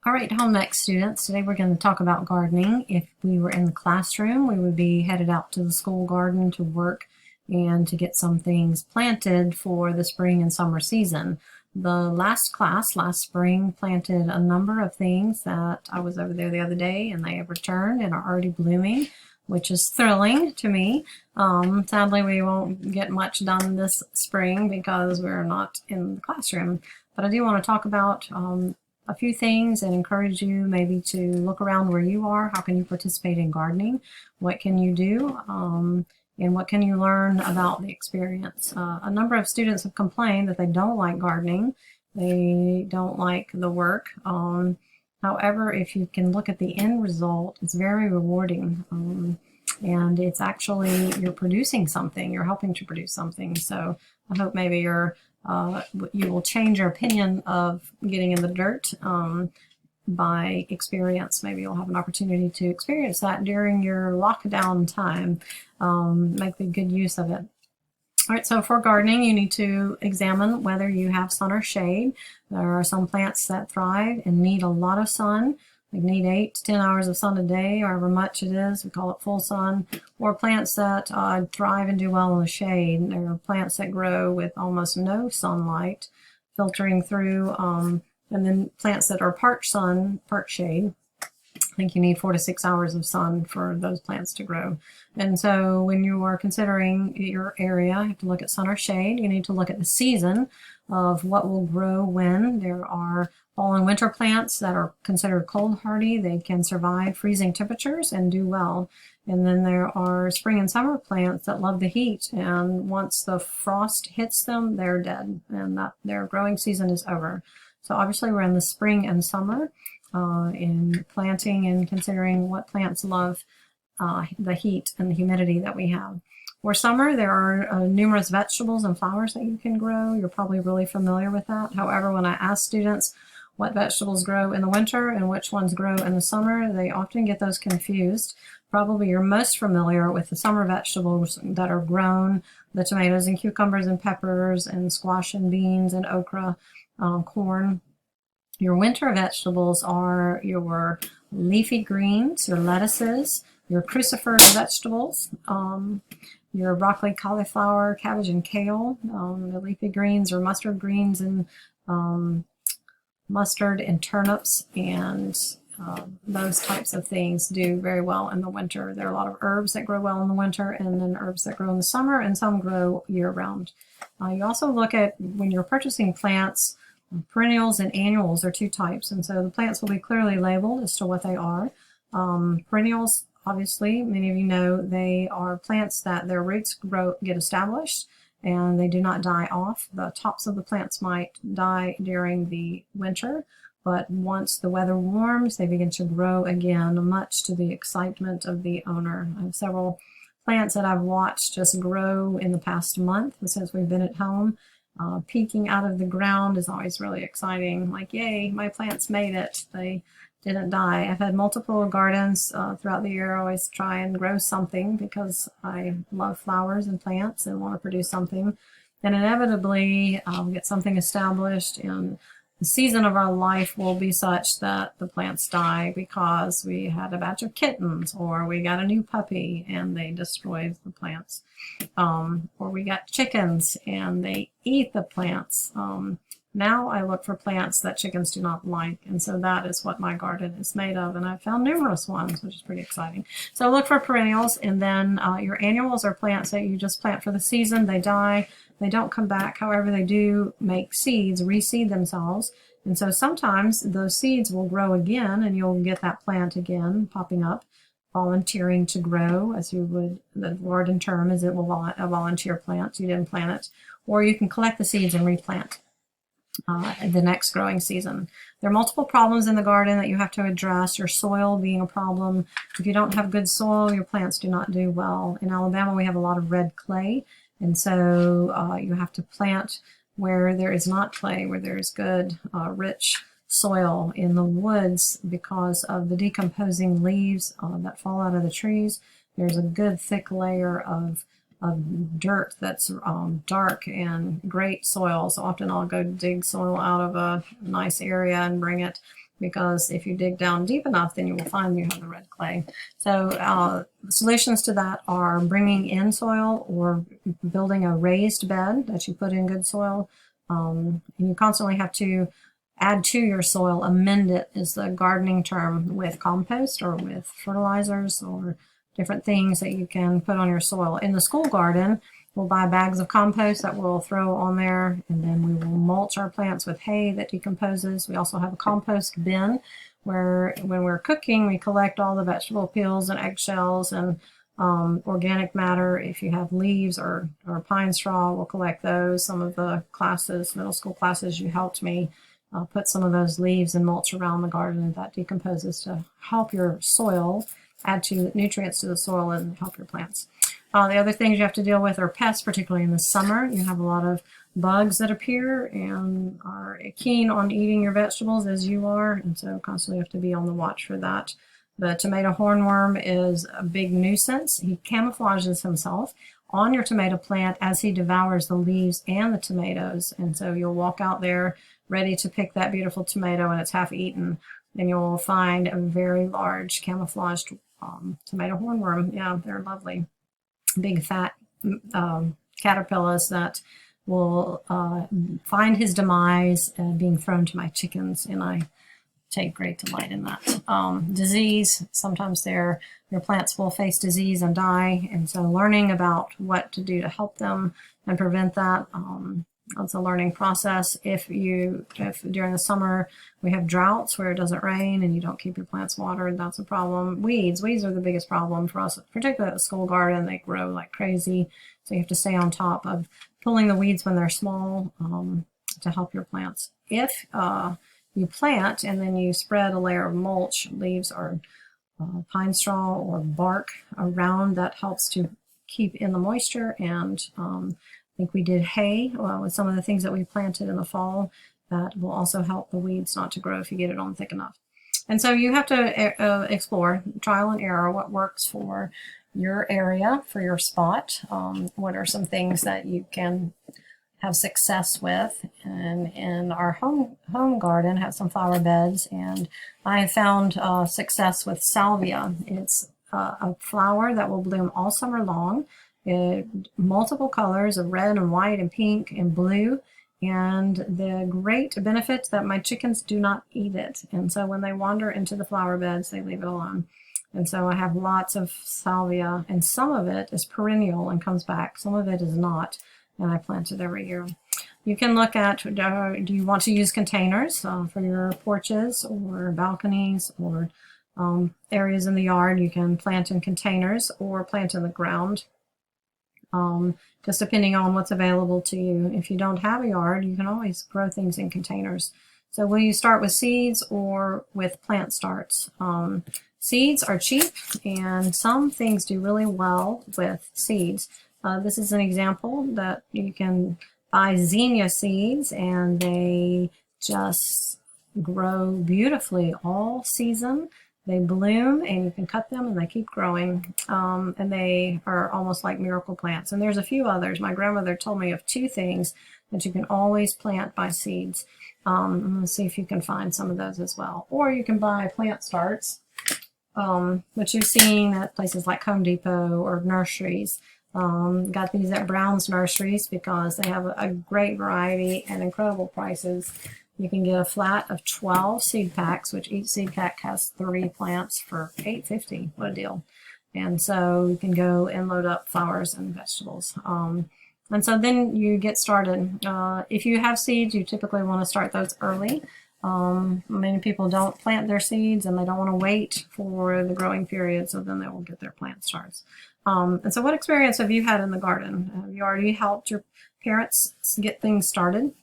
All right, home ec students, today we're going to talk about gardening. If we were in the classroom, we would be headed out to the school garden to work and to get some things planted for the spring and summer season. The last class, last spring, planted a number of things that I was over there the other day and they have returned and are already blooming, which is thrilling to me. Sadly, we won't get much done this spring because we're not in the classroom. But I do want to talk about a few things and encourage you maybe to look around where you are. How can you participate in gardening? What can you do? And what can you learn about the experience? A number of students have complained that they don't like gardening. They don't like the work. However, if you can look at the end result, it's very rewarding. And it's actually, you're producing something, you're helping to produce something. So I hope maybe you will change your opinion of getting in the dirt by experience. Maybe you'll have an opportunity to experience that during your lockdown time. Make the good use of it. All right, so for gardening, you need to examine whether you have sun or shade. There are some plants that thrive and need a lot of sun. They need 8 to 10 hours of sun a day, however much it is. We call it full sun. Or plants that thrive and do well in the shade. There are plants that grow with almost no sunlight filtering through, and then plants that are part sun, part shade. I think you need 4 to 6 hours of sun for those plants to grow. And so when you are considering your area, you have to look at sun or shade. You need to look at the season of what will grow when. There are fall and winter plants that are considered cold hardy. They can survive freezing temperatures and do well. And then there are spring and summer plants that love the heat, and once the frost hits them, they're dead, and that their growing season is over. So obviously we're in the spring and summer in planting and considering what plants love the heat and the humidity that we have. For summer, there are numerous vegetables and flowers that you can grow. You're probably really familiar with that. However, when I ask students what vegetables grow in the winter and which ones grow in the summer, they often get those confused. Probably you're most familiar with the summer vegetables that are grown, the tomatoes and cucumbers and peppers and squash and beans and okra, corn. Your winter vegetables are your leafy greens, your lettuces, your cruciferous vegetables, your broccoli, cauliflower, cabbage, and kale. The leafy greens are mustard greens and mustard and turnips, and those types of things do very well in the winter. There are a lot of herbs that grow well in the winter, and then herbs that grow in the summer, and some grow year-round. You also look at, when you're purchasing plants, perennials and annuals are two types, and so the plants will be clearly labeled as to what they are. Perennials, obviously, many of you know, they are plants that their roots get established and they do not die off. The tops of the plants might die during the winter, but once the weather warms, they begin to grow again, much to the excitement of the owner. I have several plants that I've watched just grow in the past month since we've been at home. Peeking out of the ground is always really exciting. Like, yay, my plants made it. They didn't die. I've had multiple gardens throughout the year. I always try and grow something because I love flowers and plants and want to produce something. And inevitably, I'll get something established, and the season of our life will be such that the plants die because we had a batch of kittens, or we got a new puppy and they destroyed the plants, or we got chickens and they eat the plants. Now I look for plants that chickens do not like, and so that is what my garden is made of, and I've found numerous ones, which is pretty exciting. So look for perennials, and then your annuals are plants that you just plant for the season. They die, they don't come back. However, they do make seeds, reseed themselves, and so sometimes those seeds will grow again, and you'll get that plant again popping up, volunteering to grow, as you would, the garden term is, it will a volunteer plant. You didn't plant it, or you can collect the seeds and replant the next growing season. There are multiple problems in the garden that you have to address, your soil being a problem. If you don't have good soil, your plants do not do well. In Alabama, we have a lot of red clay, and so you have to plant where there is not clay, where there is good, rich soil. In the woods, because of the decomposing leaves that fall out of the trees, there's a good thick layer of dirt that's dark and great soil. So often I'll go dig soil out of a nice area and bring it because if you dig down deep enough, then you will find you have the red clay. So solutions to that are bringing in soil or building a raised bed that you put in good soil. And you constantly have to add to your soil, amend it is the gardening term, with compost or with fertilizers or different things that you can put on your soil. In the school garden, we'll buy bags of compost that we'll throw on there, and then we will mulch our plants with hay that decomposes. We also have a compost bin where when we're cooking, we collect all the vegetable peels and eggshells and organic matter. If you have leaves or pine straw, we'll collect those. Some of the classes, middle school classes, you helped me put some of those leaves and mulch around the garden that decomposes to help your soil, add to nutrients to the soil and help your plants. The other things you have to deal with are pests, particularly in the summer. You have a lot of bugs that appear and are keen on eating your vegetables as you are, and so constantly have to be on the watch for that. The tomato hornworm is a big nuisance. He camouflages himself on your tomato plant as he devours the leaves and the tomatoes, and so you'll walk out there ready to pick that beautiful tomato and it's half eaten, and you'll find a very large camouflaged tomato hornworm. Yeah, they're lovely. Big fat caterpillars that will find his demise being thrown to my chickens, and I take great delight in that. Disease, sometimes your plants will face disease and die, and so learning about what to do to help them and prevent that, it's a learning process. If during the summer we have droughts where it doesn't rain and you don't keep your plants watered, that's a problem. Weeds are the biggest problem for us, particularly at the school garden. They grow like crazy, so you have to stay on top of pulling the weeds when they're small to help your plants. If you plant and then you spread a layer of mulch, leaves or pine straw or bark around, that helps to keep in the moisture. And I think we did hay with some of the things that we planted in the fall. That will also help the weeds not to grow if you get it on thick enough. And so you have to explore, trial and error, what works for your area, for your spot. What are some things that you can have success with? And in our home garden, have some flower beds, and I have found success with salvia. It's a flower that will bloom all summer long. Multiple colors of red and white and pink and blue, and the great benefit that my chickens do not eat it, and so when they wander into the flower beds, they leave it alone. And so I have lots of salvia, and some of it is perennial and comes back, some of it is not, and I plant it every year. You can look at, do you want to use containers for your porches or balconies or areas in the yard? You can plant in containers or plant in the ground. Just depending on what's available to you. If you don't have a yard, you can always grow things in containers. So will you start with seeds or with plant starts? Seeds are cheap, and some things do really well with seeds. This is an example that you can buy zinnia seeds, and they just grow beautifully all season. They bloom, and you can cut them, and they keep growing, and they are almost like miracle plants. And there's a few others. My grandmother told me of 2 things that you can always plant by seeds. I'm going to see if you can find some of those as well. Or you can buy plant starts, which you've seen at places like Home Depot or nurseries. Got these at Brown's Nurseries because they have a great variety and incredible prices. You can get a flat of 12 seed packs, which each seed pack has 3 plants for $8.50. What a deal. And so you can go and load up flowers and vegetables. And so then you get started. If you have seeds, you typically want to start those early. Many people don't plant their seeds and they don't want to wait for the growing period, so then they will get their plant starts. And so what experience have you had in the garden? Have you already helped your parents get things started?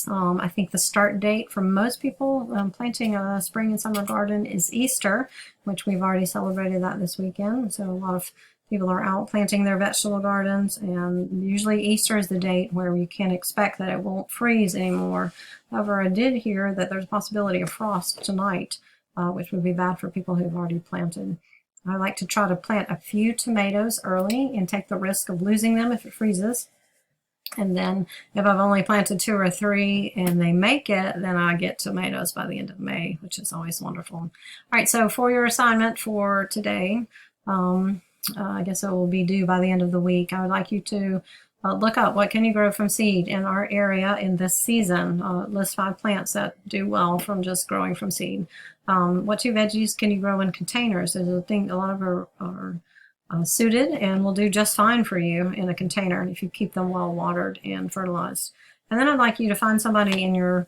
I think the start date for most people planting a spring and summer garden is Easter, which we've already celebrated that this weekend. So a lot of people are out planting their vegetable gardens, and usually Easter is the date where you can expect that it won't freeze anymore. However, I did hear that there's a possibility of frost tonight, which would be bad for people who've already planted. I like to try to plant a few tomatoes early and take the risk of losing them if it freezes. And then if I've only planted 2 or 3 and they make it, then I get tomatoes by the end of May, which is always wonderful. All right, so for your assignment for today, I guess it will be due by the end of the week. I would like you to look up what can you grow from seed in our area in this season. List 5 plants that do well from just growing from seed. What 2 veggies can you grow in containers? There's a thing, a lot of are suited and will do just fine for you in a container if you keep them well watered and fertilized. And then I'd like you to find somebody in your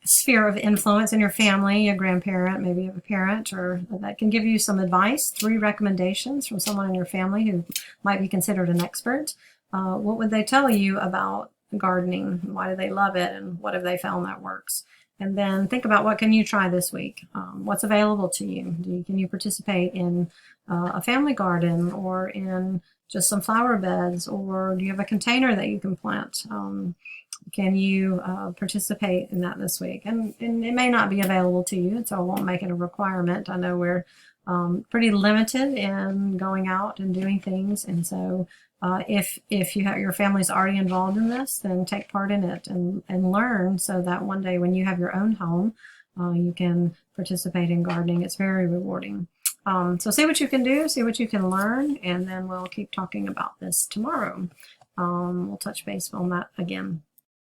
sphere of influence in your family, a grandparent, maybe a parent, or that can give you some advice, 3 recommendations from someone in your family who might be considered an expert. What would they tell you about gardening? Why do they love it? And what have they found that works? And then think about what can you try this week? What's available to you? Can you participate in a family garden or in just some flower beds, or do you have a container that you can plant? Can you participate in that this week? And it may not be available to you, so I won't make it a requirement. I know we're pretty limited in going out and doing things, and so if your family's already involved in this, then take part in it and learn, so that one day when you have your own home, you can participate in gardening. It's very rewarding. So see what you can do, see what you can learn, and then we'll keep talking about this tomorrow. We'll touch base on that again.